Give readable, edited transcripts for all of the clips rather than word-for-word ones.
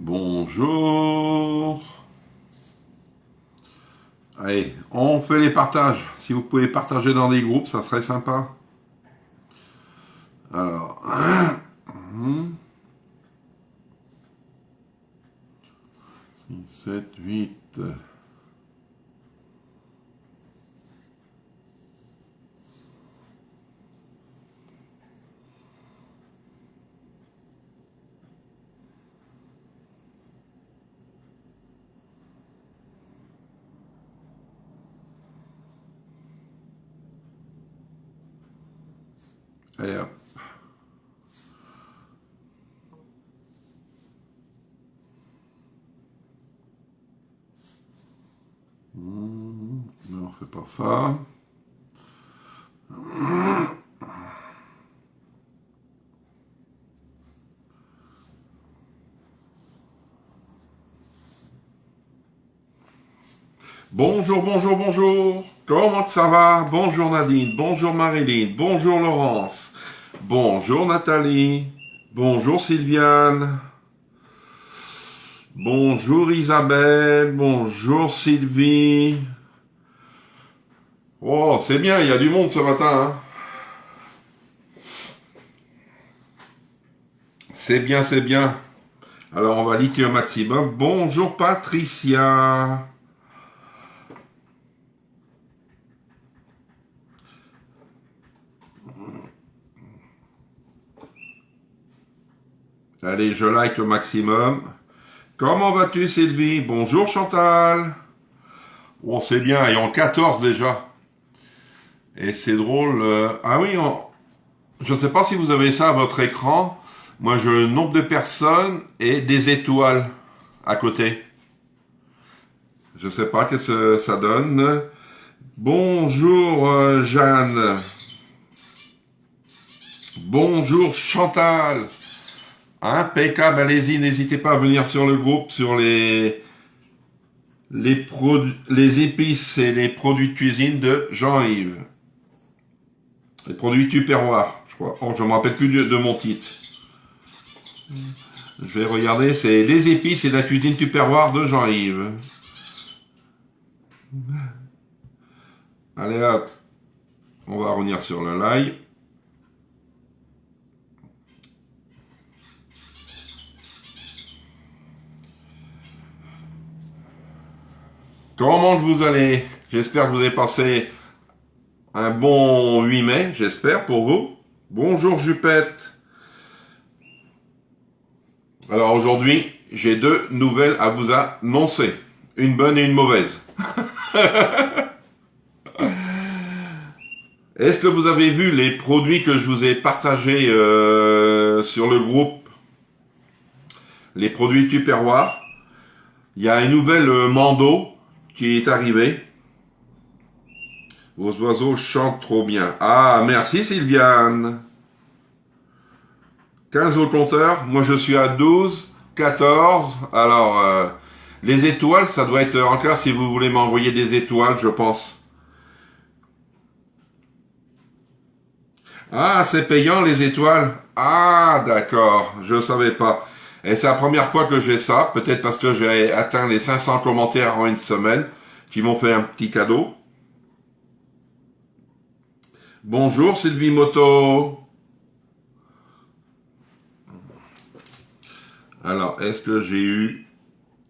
Bonjour. Allez, on fait les partages. Si vous pouvez partager dans des groupes, ça serait sympa. Alors, 6, 7, 8. Allez hop. Non, c'est pas ça. Bonjour, bonjour, bonjour. Comment ça va? Bonjour Nadine, bonjour Marilyn, bonjour Laurence, bonjour Nathalie, bonjour Sylviane, bonjour Isabelle, bonjour Sylvie. Oh, c'est bien, il y a du monde ce matin. Hein. C'est bien, c'est bien. Alors on va liker au maximum. Bonjour Patricia. Allez, je like au maximum. Comment vas-tu Sylvie? Bonjour Chantal. Oh, c'est bien, ils ont 14 déjà. Et c'est drôle. Ah oui, je ne sais pas si vous avez ça à votre écran. Moi, j'ai le nombre de personnes et des étoiles à côté. Je ne sais pas qu'est-ce que ça donne. Bonjour Jeanne. Bonjour Chantal. Impeccable, allez-y, n'hésitez pas à venir sur le groupe, sur les épices et les produits de cuisine de Jean-Yves. Les produits tupperware, je crois. Oh, je ne me rappelle plus de mon titre. Je vais regarder, c'est les épices et la cuisine tupperware de Jean-Yves. Allez hop, on va revenir sur le live. Comment vous allez? J'espère que vous avez passé un bon 8 mai, j'espère, pour vous. Bonjour Jupette. Alors aujourd'hui, j'ai deux nouvelles à vous annoncer. Une bonne et une mauvaise. Est-ce que vous avez vu les produits que je vous ai partagés sur le groupe? Les produits Tupperware. Il y a une nouvelle mando qui est arrivée. Vos oiseaux chantent trop bien. Ah, merci Sylviane. 15 au compteur. Moi, je suis à 12, 14. Alors, les étoiles, ça doit être encore si vous voulez m'envoyer des étoiles, je pense. Ah, c'est payant les étoiles. Ah, d'accord. Je ne savais pas. Et c'est la première fois que j'ai ça. Peut-être parce que j'ai atteint les 500 commentaires en une semaine qui m'ont fait un petit cadeau. Bonjour Sylvie Moto. Alors, est-ce que j'ai eu...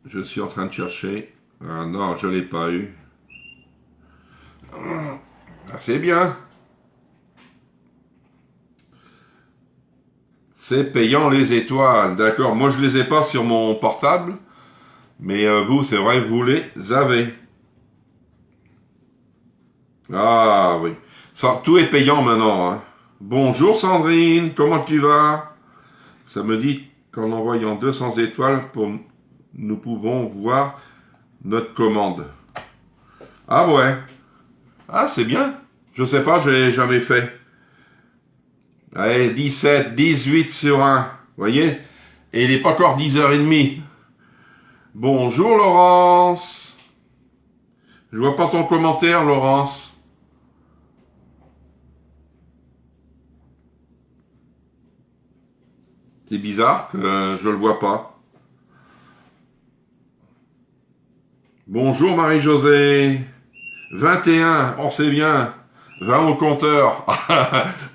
Je suis en train de chercher. Ah non, je ne l'ai pas eu. Ah, c'est bien. C'est payant les étoiles. D'accord, moi je les ai pas sur mon portable. Mais vous, c'est vrai, vous les avez. Ah oui. Tout est payant maintenant. Hein. Bonjour Sandrine, comment tu vas? Ça me dit qu'en envoyant 200 étoiles, nous pouvons voir notre commande. Ah ouais. Ah c'est bien. Je sais pas, j'ai jamais fait. Allez, 17, 18 sur 1. Vous voyez? Et il n'est pas encore 10h30. Bonjour Laurence. Je vois pas ton commentaire Laurence. C'est bizarre que je le vois pas. Bonjour Marie-Josée. 21, oh c'est bien. 20 au compteur.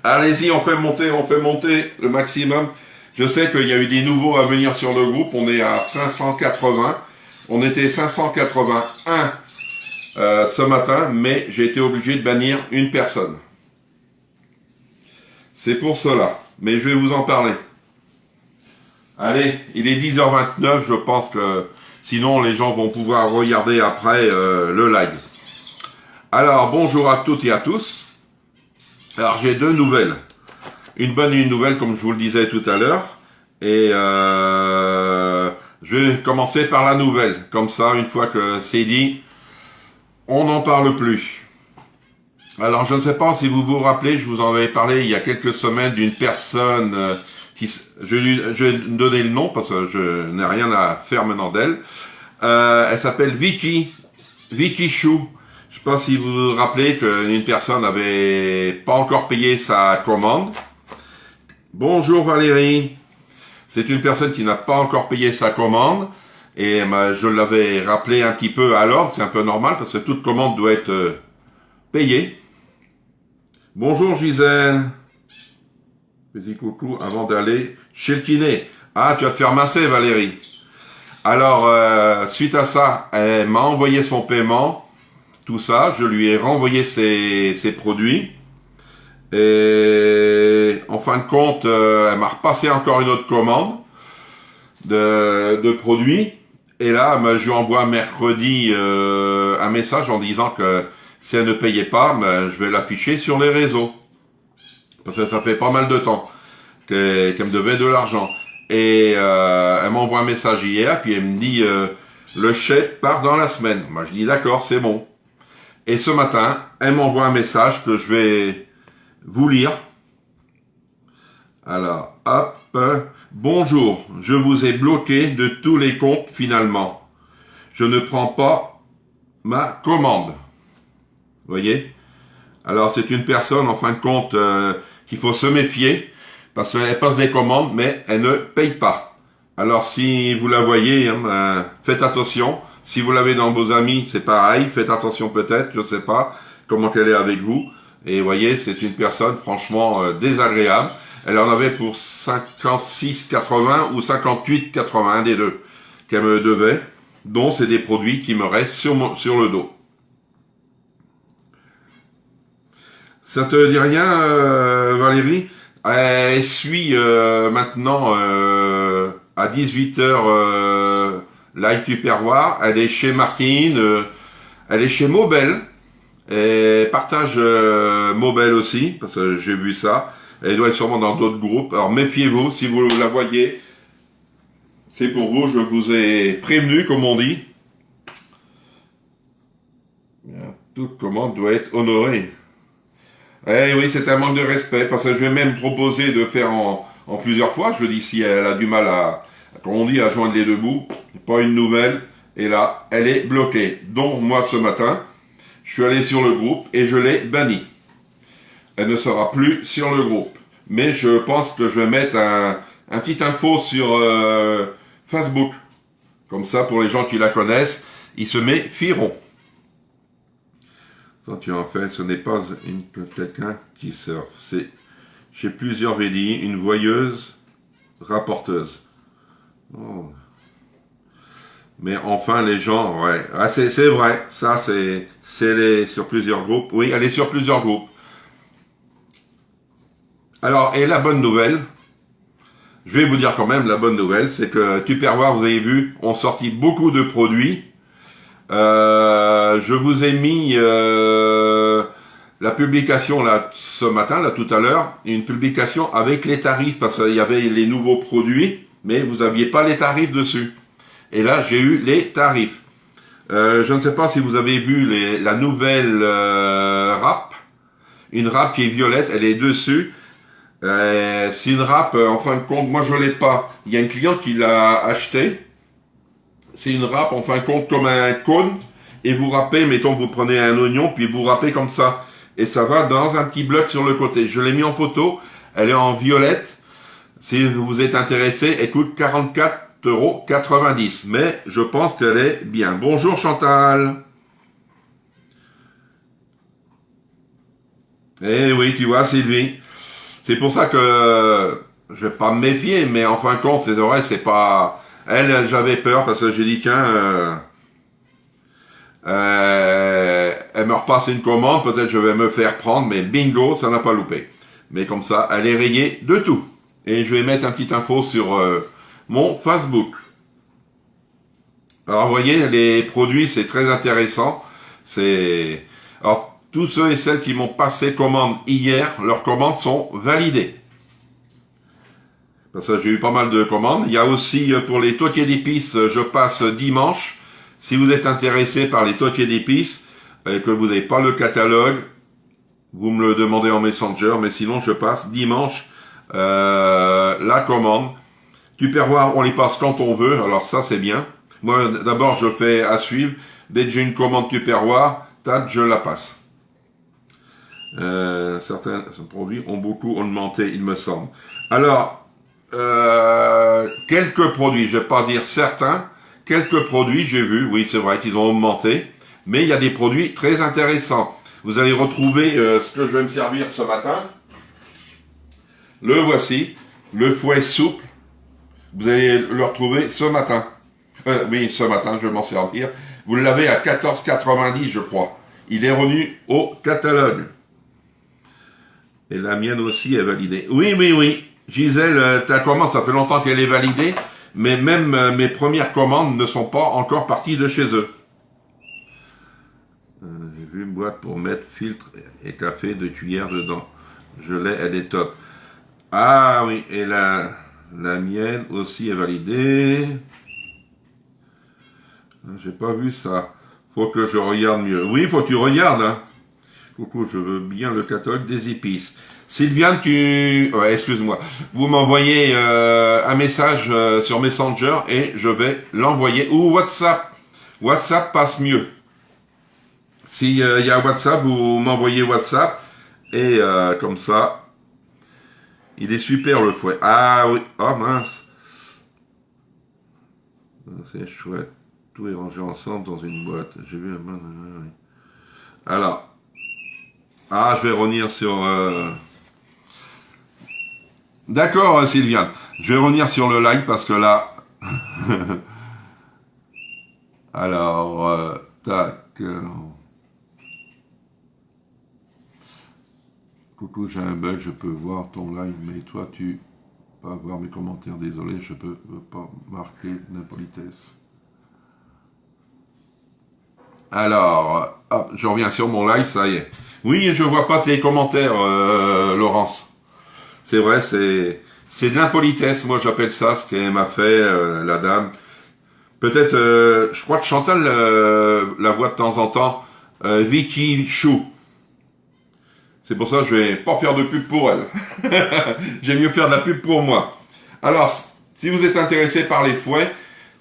Allez-y, on fait monter le maximum. Je sais qu'il y a eu des nouveaux à venir sur le groupe. On est à 580. On était 581 ce matin, mais j'ai été obligé de bannir une personne. C'est pour cela. Mais je vais vous en parler. Allez, il est 10h29. Je pense que sinon les gens vont pouvoir regarder après le live. Alors, bonjour à toutes et à tous. Alors, j'ai deux nouvelles. Une bonne et une nouvelle, comme je vous le disais tout à l'heure. Et je vais commencer par la nouvelle. Comme ça, une fois que c'est dit, on n'en parle plus. Alors, je ne sais pas si vous vous rappelez, je vous en avais parlé il y a quelques semaines d'une personne je vais donner le nom parce que je n'ai rien à faire maintenant d'elle. Elle s'appelle Vicky Chou. Je ne sais pas si vous vous rappelez qu'une personne n'avait pas encore payé sa commande. Bonjour Valérie. C'est une personne qui n'a pas encore payé sa commande. Et je l'avais rappelé un petit peu à l'ordre. C'est un peu normal parce que toute commande doit être payée. Bonjour Gisèle. Petit coucou avant d'aller chez le kiné. Ah, tu vas te faire masser Valérie. Alors, suite à ça, elle m'a envoyé son paiement. Tout ça, je lui ai renvoyé ses produits. Et en fin de compte, elle m'a repassé encore une autre commande de produits. Et là, je lui envoie mercredi un message en disant que si elle ne payait pas, je vais l'afficher sur les réseaux. Parce que ça fait pas mal de temps qu'elle me devait de l'argent. Et elle m'envoie un message hier, puis elle me dit le chèque part dans la semaine. Moi, je dis d'accord, c'est bon. Et ce matin, elle m'envoie un message que je vais vous lire. Alors, hop. Bonjour, je vous ai bloqué de tous les comptes finalement. Je ne prends pas ma commande. Vous voyez? Alors, c'est une personne, en fin de compte, qu'il faut se méfier, parce qu'elle passe des commandes, mais elle ne paye pas. Alors, si vous la voyez, faites attention. Si vous l'avez dans vos amis, c'est pareil. Faites attention peut-être, je ne sais pas comment elle est avec vous. Et vous voyez, c'est une personne franchement désagréable. Elle en avait pour 56,80 ou 58,80, un des deux, qu'elle me devait, dont c'est des produits qui me restent sur le dos. Ça te dit rien, Valérie? Elle suit maintenant à 18h Live Tupperware. Elle est chez Martine, elle est chez Mobile. Elle partage Mobile aussi, parce que j'ai vu ça. Elle doit être sûrement dans d'autres groupes. Alors méfiez-vous, si vous la voyez, c'est pour vous, je vous ai prévenu, comme on dit. Toute commande doit être honorée. Eh oui, c'est un manque de respect, parce que je vais même proposer de faire en plusieurs fois. Je dis, si elle a du mal comme on dit, à joindre les deux bouts, pas une nouvelle, et là, elle est bloquée. Donc, moi, ce matin, je suis allé sur le groupe et je l'ai bannie. Elle ne sera plus sur le groupe. Mais je pense que je vais mettre un petit info sur Facebook. Comme ça, pour les gens qui la connaissent, ils se méfieront. Tu en fais, ce n'est pas quelqu'un qui surfe. C'est chez plusieurs VDI, une voyeuse rapporteuse. Oh. Mais enfin, les gens, ouais. Ah, c'est vrai. Ça, c'est sur plusieurs groupes. Oui, elle est sur plusieurs groupes. Alors, et la bonne nouvelle, je vais vous dire quand même, la bonne nouvelle, c'est que Tupperware, vous avez vu, ont sorti beaucoup de produits. Je vous ai mis la publication là ce matin, là tout à l'heure, une publication avec les tarifs, parce qu'il y avait les nouveaux produits, mais vous n'aviez pas les tarifs dessus. Et là, j'ai eu les tarifs. Je ne sais pas si vous avez vu la nouvelle râpe. Une râpe qui est violette, elle est dessus. C'est une râpe, en fin de compte, moi je l'ai pas. Il y a une cliente qui l'a acheté. C'est une râpe, en fin de compte, comme un cône. Et vous râpez, mettons, vous prenez un oignon, puis vous râpez comme ça. Et ça va dans un petit bloc sur le côté. Je l'ai mis en photo. Elle est en violette. Si vous êtes intéressé, elle coûte 44,90 €. Mais je pense qu'elle est bien. Bonjour Chantal. Eh oui, tu vois Sylvie. C'est pour ça que je vais pas me méfier, mais en fin de compte, c'est vrai, c'est pas... Elle, j'avais peur parce que j'ai dit, tiens... elle me repasse une commande, peut-être je vais me faire prendre, mais bingo, ça n'a pas loupé. Mais comme ça, elle est rayée de tout. Et je vais mettre un petit info sur mon Facebook. Alors, vous voyez, les produits, c'est très intéressant. Alors, tous ceux et celles qui m'ont passé commande hier, leurs commandes sont validées. Parce que j'ai eu pas mal de commandes. Il y a aussi, pour les toquets d'épices, je passe dimanche. Si vous êtes intéressé par les toquets d'épices et que vous n'avez pas le catalogue, vous me le demandez en Messenger, mais sinon je passe dimanche la commande. Tupperware, on les passe quand on veut, alors ça c'est bien. Moi d'abord je fais à suivre, dès que j'ai une commande Tupperware, je la passe. Certains produits ont beaucoup augmenté, il me semble. Alors, quelques produits, je vais pas dire certains, quelques produits, j'ai vu, oui, c'est vrai qu'ils ont augmenté, mais il y a des produits très intéressants. Vous allez retrouver ce que je vais me servir ce matin. Le voici, le fouet souple. Vous allez le retrouver ce matin. Oui, ce matin, je vais m'en servir. Vous l'avez à 14,90 €, je crois. Il est revenu au catalogue. Et la mienne aussi est validée. Oui, oui, oui. Gisèle, ta commande, ça fait longtemps qu'elle est validée. Mais même mes premières commandes ne sont pas encore parties de chez eux. J'ai vu une boîte pour mettre filtre et café de cuillère dedans. Je l'ai, elle est top. Ah oui, et la mienne aussi est validée. J'ai pas vu ça. Faut que je regarde mieux. Oui, faut que tu regardes. Hein. Coucou, je veux bien le catalogue des épices. Sylviane, ouais, excuse-moi. Vous m'envoyez un message sur Messenger et je vais l'envoyer. Ou WhatsApp. WhatsApp passe mieux. S'il y a WhatsApp, vous m'envoyez WhatsApp. Et comme ça, il est super le fouet. Ah oui, oh mince. C'est chouette. Tout est rangé ensemble dans une boîte. J'ai vu la main. Alors. Ah, je vais revenir sur... D'accord, Sylviane. Je vais revenir sur le live parce que là... Alors, tac... Coucou, j'ai un bug, je peux voir ton live, mais toi, tu peux pas voir mes commentaires. Désolé, je peux pas marquer d'impolitesse. Alors, hop, je reviens sur mon live, ça y est. Oui, je vois pas tes commentaires, Laurence. C'est vrai, c'est de l'impolitesse, moi j'appelle ça, ce qu'elle m'a fait, la dame. Peut-être, je crois que Chantal la voit de temps en temps, Vicky Chou. C'est pour ça que je vais pas faire de pub pour elle. J'aime mieux faire de la pub pour moi. Alors, si vous êtes intéressé par les fouets,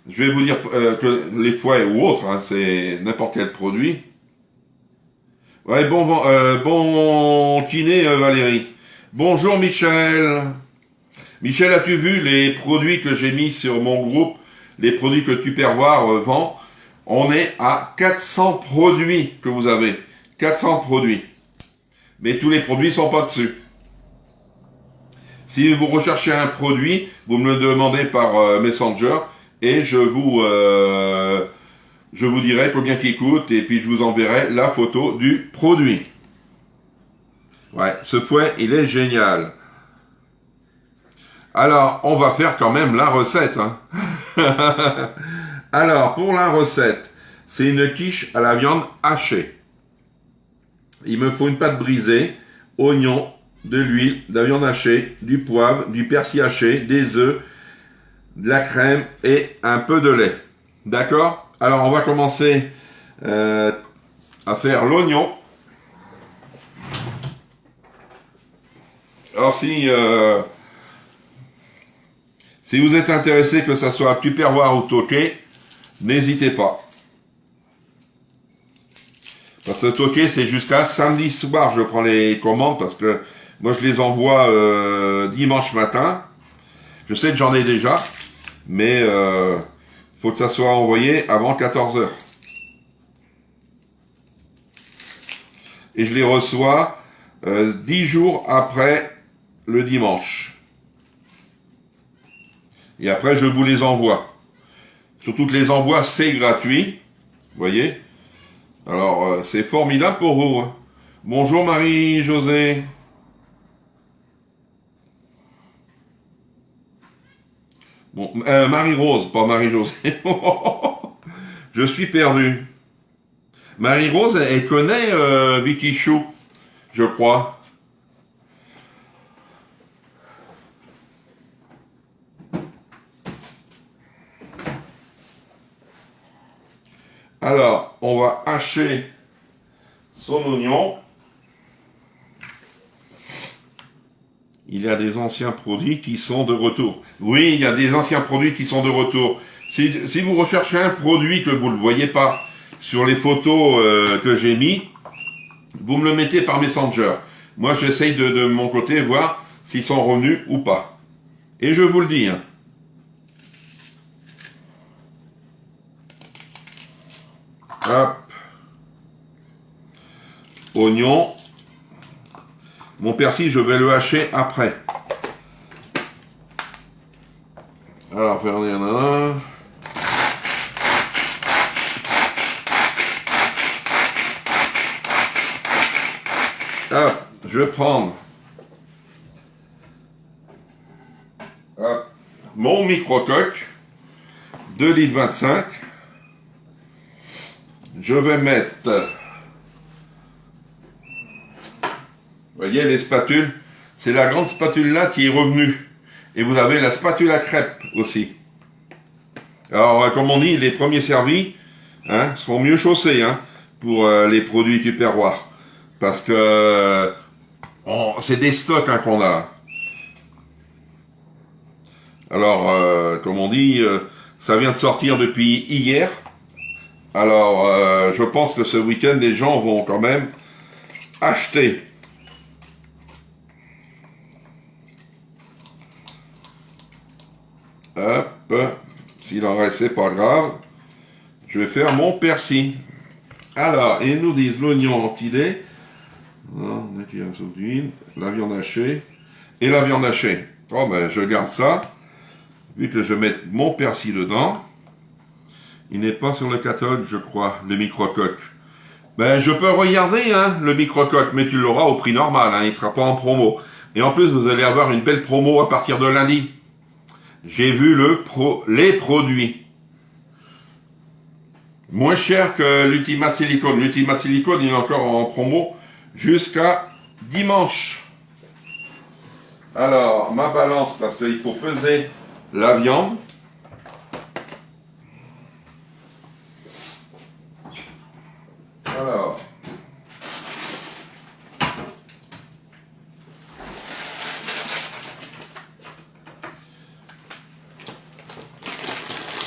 je vais vous dire que les fouets ou autres, hein, c'est n'importe quel produit. Ouais, bon kiné, Valérie. Bonjour Michel. Michel, as-tu vu les produits que j'ai mis sur mon groupe, les produits que Tupperware vend? On est à 400 produits que vous avez. 400 produits. Mais tous les produits sont pas dessus. Si vous recherchez un produit, vous me le demandez par Messenger et je vous dirai combien qu'il coûte et puis je vous enverrai la photo du produit. Ouais, ce fouet, il est génial. Alors, on va faire quand même la recette. Hein. Alors, pour la recette, c'est une quiche à la viande hachée. Il me faut une pâte brisée, oignon, de l'huile, de la viande hachée, du poivre, du persil haché, des œufs, de la crème et un peu de lait. D'accord? Alors on va commencer à faire l'oignon. Alors si vous êtes intéressé que ça soit tupperware ou toqué, n'hésitez pas. Parce que toqué c'est jusqu'à samedi soir je prends les commandes parce que moi je les envoie dimanche matin. Je sais que j'en ai déjà, mais faut que ça soit envoyé avant 14 heures. Et je les reçois 10 jours après le dimanche. Et après, je vous les envoie. Sur toutes les envois, c'est gratuit. Vous voyez? Alors, c'est formidable pour vous. Hein. Bonjour Marie-Josée. Bon, Marie-Rose, pas Marie-Josée. Je suis perdu. Marie-Rose, elle connaît Vicky Chou, je crois. Alors, on va hacher son oignon. Il y a des anciens produits qui sont de retour. Oui, il y a des anciens produits qui sont de retour. Si vous recherchez un produit que vous ne le voyez pas sur les photos que j'ai mis, vous me le mettez par Messenger. Moi, j'essaye de mon côté voir s'ils sont revenus ou pas. Et je vous le dis. Hein. Hop. Oignon. Mon persil, je vais le hacher après. Alors, regardez, il y en a un. Hop, je vais prendre mon micro-coque, 2,25 litres. Je vais mettre, vous voyez les spatules, c'est la grande spatule là qui est revenue. Et vous avez la spatule à crêpes aussi. Alors, comme on dit, les premiers servis seront mieux chaussés pour les produits tupperware. Parce que c'est des stocks qu'on a. Alors, comme on dit, ça vient de sortir depuis hier. Alors, je pense que ce week-end, les gens vont quand même acheter. Hop, s'il en reste, c'est pas grave. Je vais faire mon persil. Alors, ils nous disent l'oignon empilé. La viande hachée et la viande hachée. Oh ben je garde ça, vu que je vais mettre mon persil dedans. Il n'est pas sur le catalogue, je crois, le micro-coque. Ben je peux regarder le micro-coque, mais tu l'auras au prix normal, il ne sera pas en promo. Et en plus, vous allez avoir une belle promo à partir de lundi. J'ai vu les produits. Moins cher que l'Ultima Silicone. L'Ultima Silicone, il est encore en promo jusqu'à dimanche. Alors, ma balance, parce qu'il faut peser la viande.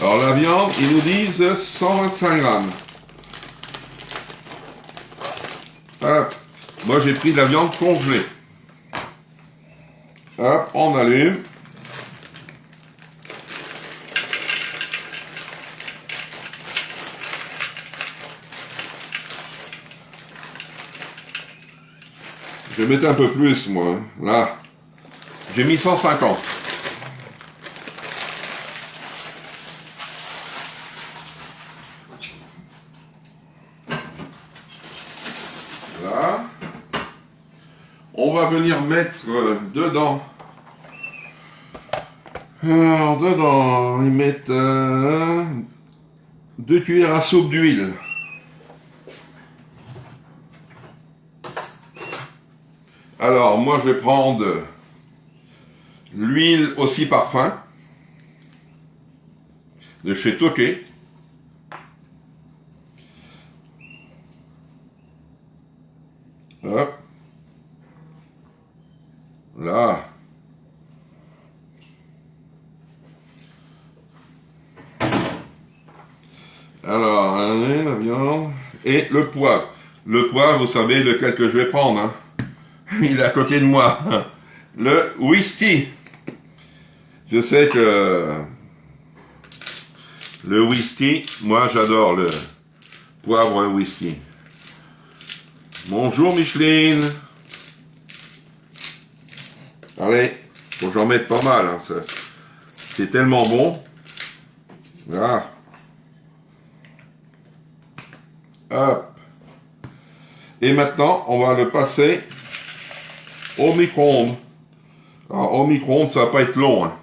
Alors la viande, ils nous disent 125 grammes. Hop. Moi j'ai pris de la viande congelée. Hop, on allume. Je vais mettre un peu plus moi. Là. J'ai mis 150. Là. On va venir mettre dedans. Alors dedans, on va mettre 2 cuillères à soupe d'huile. Alors, moi, je vais prendre l'huile aussi parfum de chez Tokay. Hop. Là. Alors, allez, la viande. Et le poivre. Le poivre, vous savez lequel que je vais prendre. Hein. Il est à côté de moi. Le whisky. Je sais que le whisky, moi j'adore le poivre whisky. Bonjour Micheline. Allez, faut que j'en mette pas mal. Hein, c'est tellement bon. Là. Hop. Et maintenant, on va le passer au micro-ondes. Alors, au micro-ondes, ça va pas être long. Hein.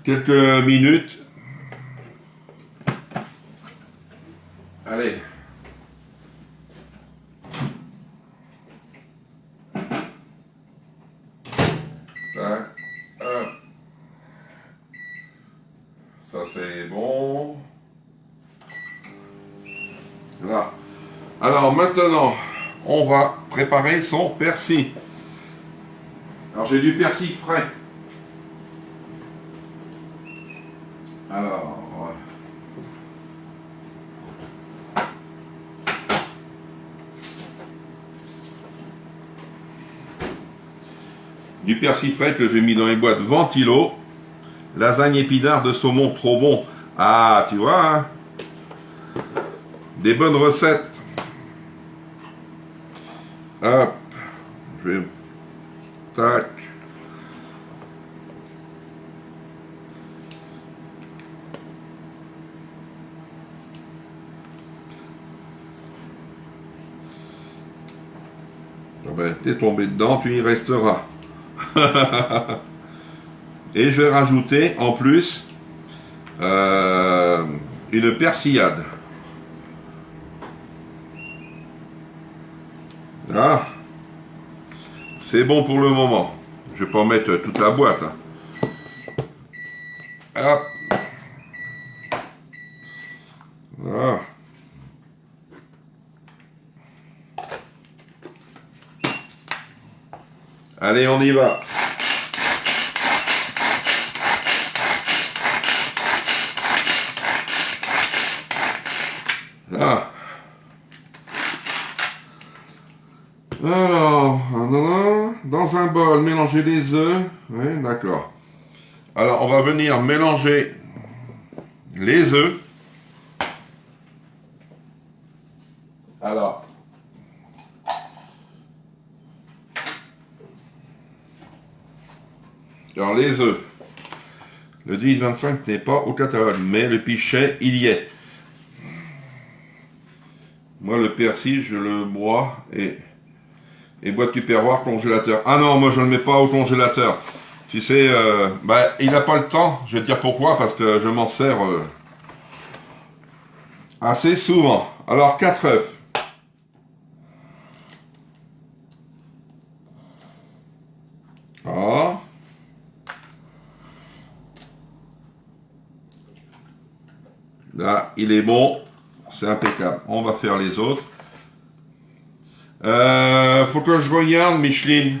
Quelques minutes. Allez. Tac. Hop. Ça c'est bon. Là. Alors maintenant, on va préparer son persil. Alors j'ai du persil frais. Alors, ouais. Du persil frais que j'ai mis dans les boîtes Ventilo. Lasagne épinards de saumon trop bon. Ah, tu vois, hein? Des bonnes recettes. Hop. Je vais... Tac. Ah ben, t'es tombé dedans, tu y resteras. Et je vais rajouter en plus une persillade. Ah, c'est bon pour le moment. Je vais pas en mettre toute la boîte. Hein. Hop. Voilà. Allez, on y va. Là. Alors, dans un bol, mélanger les œufs. Oui, d'accord. Alors, on va venir mélanger les œufs. Alors, les œufs. Le 10-25 n'est pas au catalogue, mais le pichet, il y est. Moi, le persil, je le bois et boîte tupperware congélateur. Ah non, moi, je ne le mets pas au congélateur. Tu sais, il n'a pas le temps. Je vais te dire pourquoi, parce que je m'en sers assez souvent. Alors, 4 œufs. Ah. Là, il est bon. C'est impeccable. On va faire les autres. Faut que je regarde, Micheline.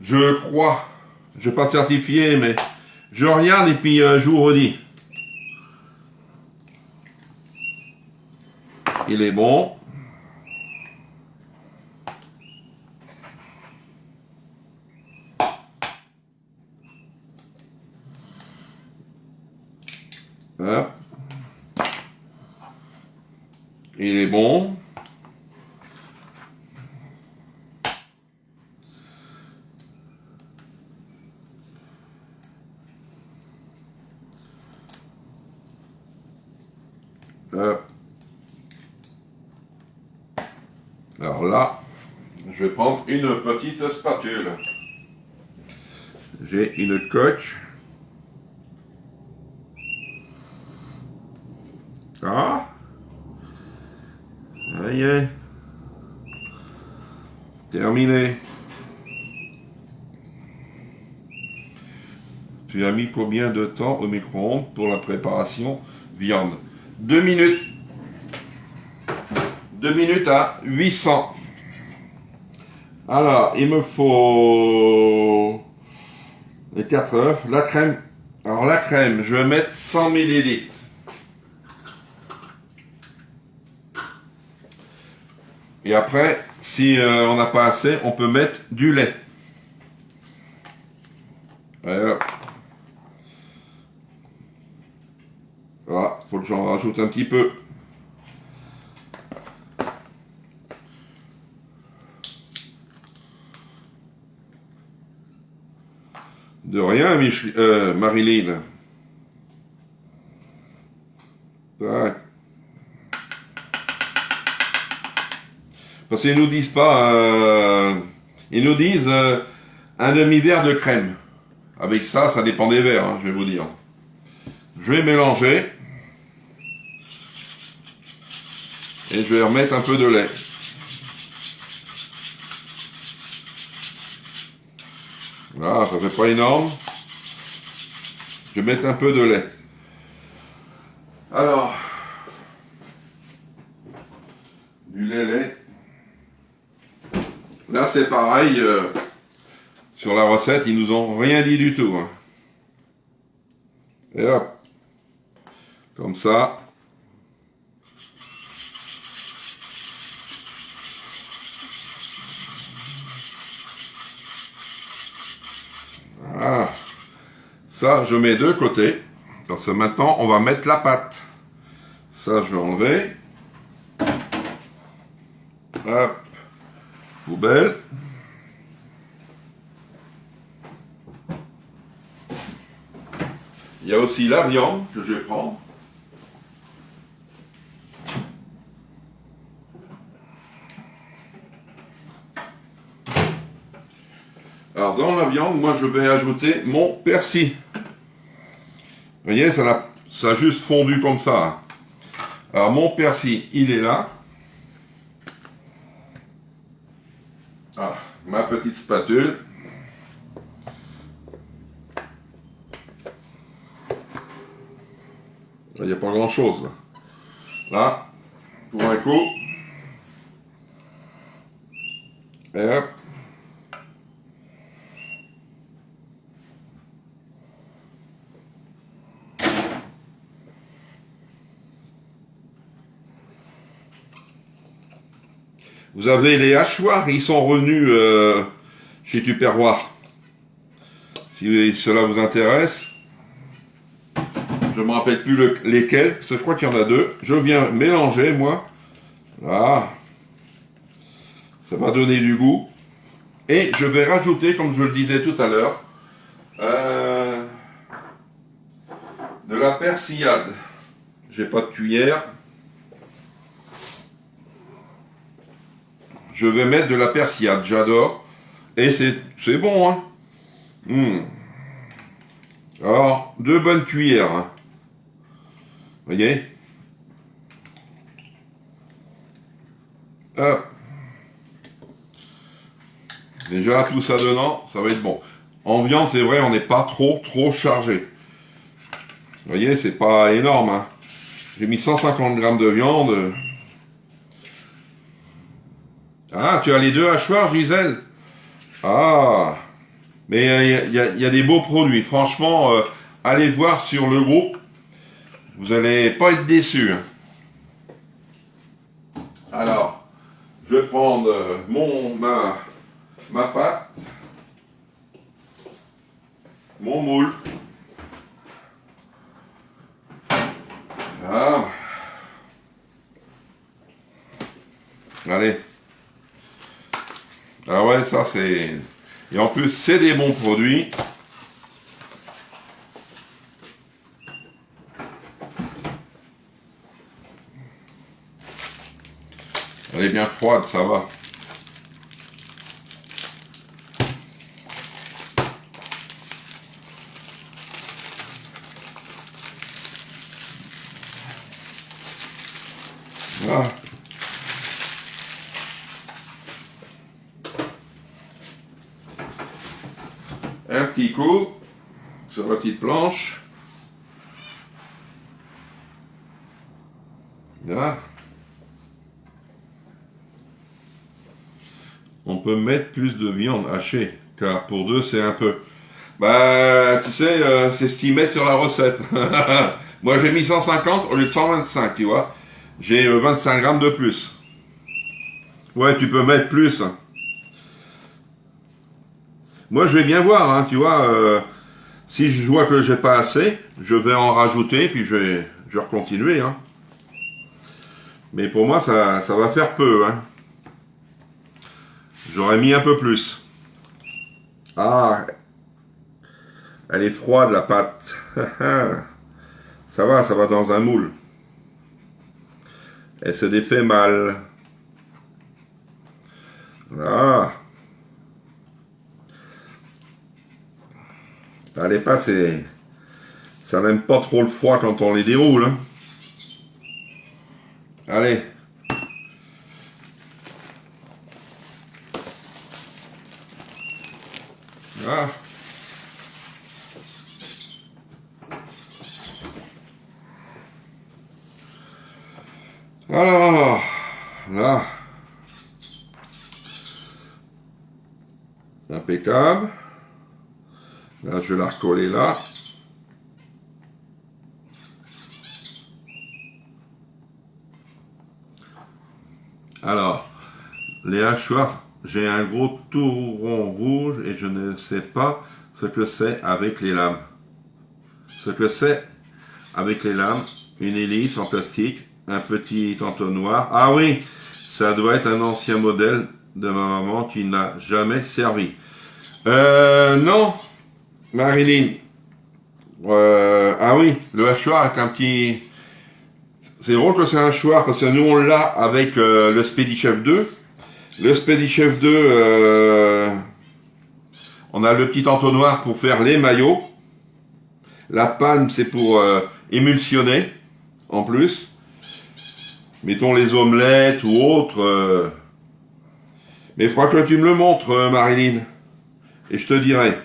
Je crois. Je ne vais pas certifier, mais je regarde et puis je vous redis. Il est bon. Hop. Il est bon. Hop. Alors là, je vais prendre une petite spatule. J'ai une coque. Ah. Aïe. Terminé. Tu as mis combien de temps au micro-ondes pour la préparation viande? 2 minutes. 2 minutes à 800. Alors, il me faut les 4 œufs, la crème. Alors la crème, je vais mettre 100 millilitres. Et après, si on n'a pas assez, on peut mettre du lait. Allez, hop. Voilà, faut que j'en rajoute un petit peu. De rien, Marilyn. Tac. Parce qu'ils nous disent pas... ils nous disent un demi-verre de crème. Avec ça, ça dépend des verres, hein, je vais vous dire. Je vais mélanger. Et je vais remettre un peu de lait. Voilà, ça fait pas énorme. Je vais mettre un peu de lait. Alors, du lait. Là, c'est pareil. Sur la recette, ils nous ont rien dit du tout. Hein. Et hop. Comme ça. Voilà. Ça, je mets de côté. Parce que maintenant, on va mettre la pâte. Ça, je vais enlever. Hop. Poubelle. Il y a aussi la viande que je vais prendre. Alors dans la viande, moi je vais ajouter mon persil. Vous voyez, ça a juste fondu comme ça. Alors mon persil, il est là. Ah, ma petite spatule. Il n'y a pas grand chose là. Là, pour un coup. Et hop. Vous avez les hachoirs, ils sont revenus chez Tupperware. Si cela vous intéresse. Je ne me rappelle plus lesquels, parce que je crois qu'il y en a 2. Je viens mélanger, moi. Voilà. Ça va donner du goût. Et je vais rajouter, comme je le disais tout à l'heure, de la persillade. J'ai pas de cuillère. Je vais mettre de la persillade, j'adore. Et c'est bon, hein. Alors, 2 bonnes cuillères. Hein. Vous voyez? Hop. Déjà, tout ça dedans, ça va être bon. En viande, c'est vrai, on n'est pas trop chargé. Vous voyez, c'est pas énorme. Hein. J'ai mis 150 grammes de viande. Ah, tu as les 2 hachoirs, Gisèle? Ah. Mais il y a des beaux produits. Franchement, allez voir sur le groupe. Vous n'allez pas être déçus. Alors, je vais prendre ma pâte, mon moule. Ah. Allez. Ah ouais, ça c'est... Et en plus, c'est des bons produits. Elle est bien froide, ça va. Ah. un petit coup sur la petite planche. Là. On peut mettre plus de viande hachée, car pour deux c'est un peu. Bah, tu sais, c'est ce qu'ils mettent sur la recette. Moi j'ai mis 150 au lieu de 125, tu vois. J'ai 25 grammes de plus. Ouais, tu peux mettre plus. Moi je vais bien voir, hein, tu vois. Si je vois que j'ai pas assez, je vais en rajouter, puis je vais continuer, hein. Mais pour moi, ça va faire peu, hein. J'aurais mis un peu plus. Ah, elle est froide, la pâte. Ça va dans un moule. Elle se défait mal. Ah. Ah, les pâtes, ça n'aime pas trop le froid quand on les déroule, hein. Allez. Ah. Alors, là. Impeccable. Là, je vais la recoller là. Alors, les hachoirs, j'ai un gros touron rouge et je ne sais pas ce que c'est avec les lames. Ce que c'est avec les lames, une hélice en plastique, un petit entonnoir. Ah oui, ça doit être un ancien modèle de ma maman qui n'a jamais servi. Non, Marilyn. Ah oui, le hachoir avec un petit... C'est drôle que c'est un hachoir parce que nous on l'a avec le Spedichef 2. Le Spedichef 2, on a le petit entonnoir pour faire les maillots. La palme, c'est pour émulsionner, en plus. Mettons les omelettes ou autres. Mais il faudra que tu me le montres, Marilyn. Et je te dirai.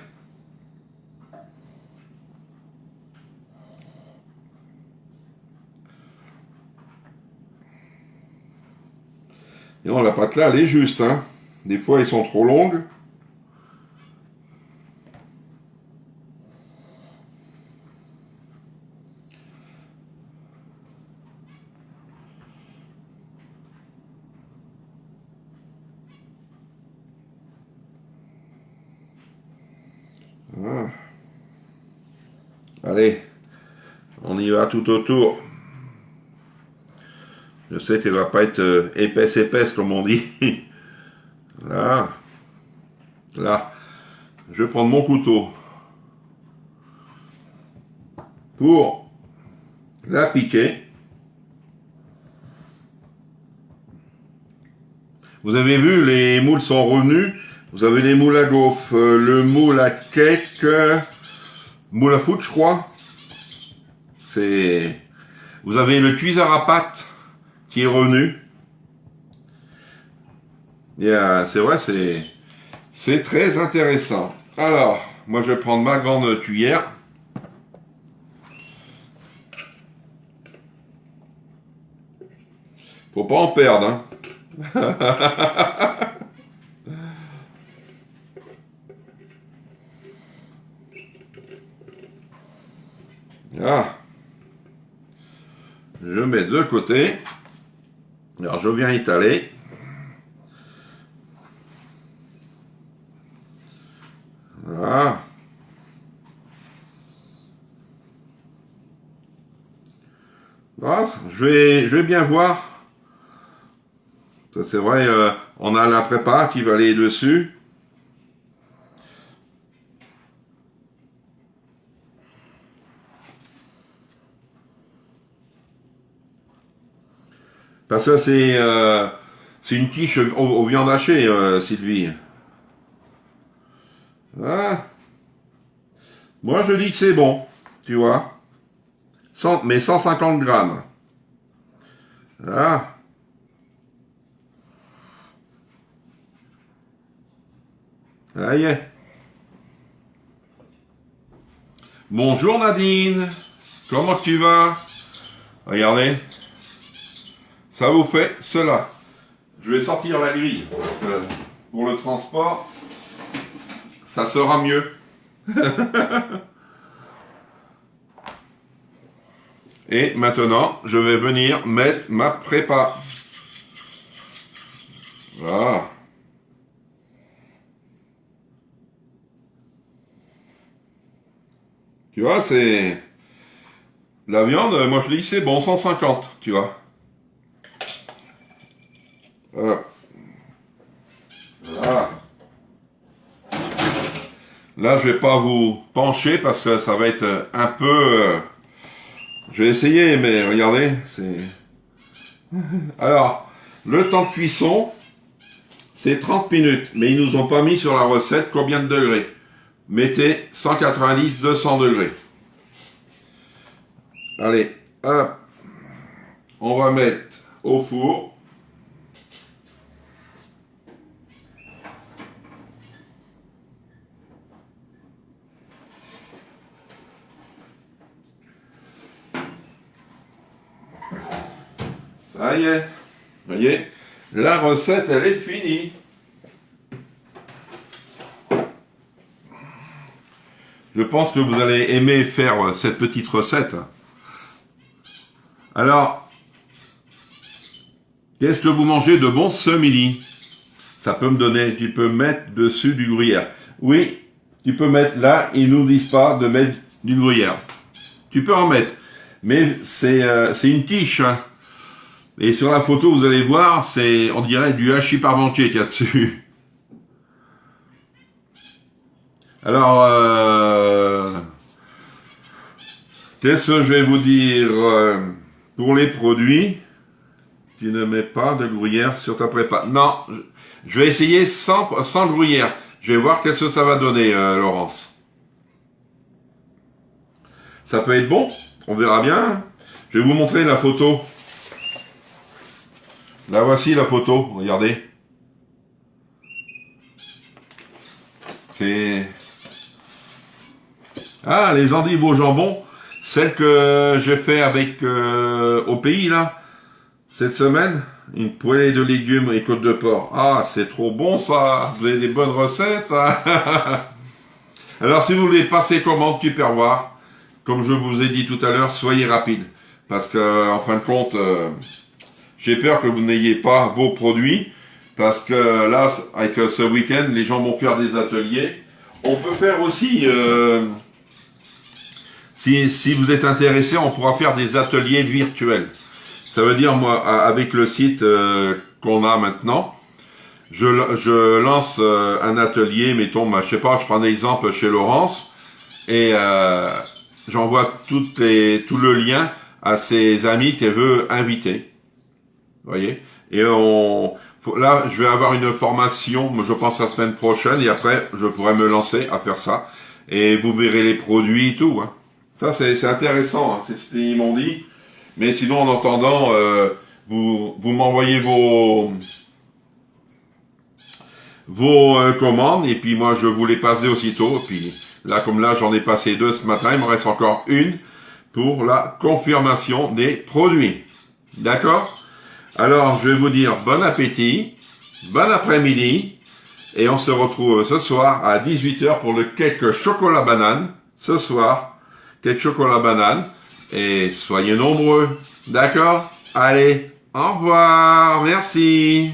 Et non, la pâte là, elle est juste, hein. Des fois, elles sont trop longues. Ah. Allez, on y va tout autour. Je sais qu'elle va pas être épaisse comme on dit. Là, là, je vais prendre mon couteau pour la piquer. Vous avez vu, les moules sont revenus. Vous avez les moules à gaufre, le moule à cake, moule à foot, je crois. C'est. Vous avez le cuiseur à pâte qui est revenu. C'est vrai, c'est très intéressant. Alors, moi je vais prendre ma grande cuillère. Faut pas en perdre, hein. Ah. Je mets de côté. Alors je viens étaler. Voilà. Voilà, je vais bien voir. Ça c'est vrai, on a la prépa qui va aller dessus. Parce que c'est une quiche aux viandes hachées, Sylvie. Voilà. Moi je dis que c'est bon, tu vois. Mais 150 grammes. Voilà. Ça y est. Bonjour Nadine. Comment tu vas? Regardez. Ça vous fait cela. Je vais sortir la grille. Parce que pour le transport, ça sera mieux. Et maintenant, je vais venir mettre ma prépa. Voilà. Tu vois, c'est... La viande, moi je dis c'est bon, 150, tu vois. Voilà. Voilà. Là, je vais pas vous pencher parce que ça va être un peu... Je vais essayer, mais regardez, c'est... Alors, le temps de cuisson, c'est 30 minutes. Mais ils nous ont pas mis sur la recette combien de degrés. Mettez 190, 200 degrés. Allez, hop. On va mettre au four. Ça y est. Vous voyez, la recette, elle est finie. Je pense que vous allez aimer faire cette petite recette. Alors, qu'est-ce que vous mangez de bon ce midi? Ça peut me donner, tu peux mettre dessus du gruyère. Oui, tu peux mettre là, ils nous disent pas de mettre du gruyère. Tu peux en mettre, mais c'est une quiche. Hein. Et sur la photo, vous allez voir, on dirait du hachis parmentier qu'il y a dessus. Alors, qu'est-ce que je vais vous dire pour les produits? Tu ne mets pas de gruyère sur ta prépa. Non, je vais essayer sans gruyère. Je vais voir qu'est-ce que ça va donner, Laurence. Ça peut être bon, on verra bien. Je vais vous montrer la photo. La voici la photo, regardez. C'est... Ah, les endives au jambon, celles que j'ai fait avec au pays, là, cette semaine. Une poêlée de légumes et côtes de porc. Ah, c'est trop bon, ça. Vous avez des bonnes recettes. Hein. Alors, si vous voulez passer commande Tupperware, comme je vous ai dit tout à l'heure, soyez rapide. Parce que, en fin de compte... j'ai peur que vous n'ayez pas vos produits, parce que là, avec ce week-end, les gens vont faire des ateliers. On peut faire aussi, si vous êtes intéressé, on pourra faire des ateliers virtuels. Ça veut dire, moi, avec le site qu'on a maintenant, je lance un atelier, mettons, je sais pas, je prends un exemple chez Laurence, et j'envoie tout le lien à ses amis qu'elle veut inviter. Vous voyez? Et là, je vais avoir une formation, je pense la semaine prochaine, et après, je pourrai me lancer à faire ça. Et vous verrez les produits et tout. Hein. Ça, c'est intéressant, hein, c'est ce qu'ils m'ont dit. Mais sinon, en attendant, vous m'envoyez vos commandes, et puis moi, je vous les passerai aussitôt. Et puis là, comme là, j'en ai passé 2 ce matin, il me reste encore une pour la confirmation des produits. D'accord? Alors, je vais vous dire bon appétit, bon après-midi, et on se retrouve ce soir à 18h pour le cake chocolat banane. Ce soir, cake chocolat banane, et soyez nombreux, d'accord? Allez, au revoir, merci.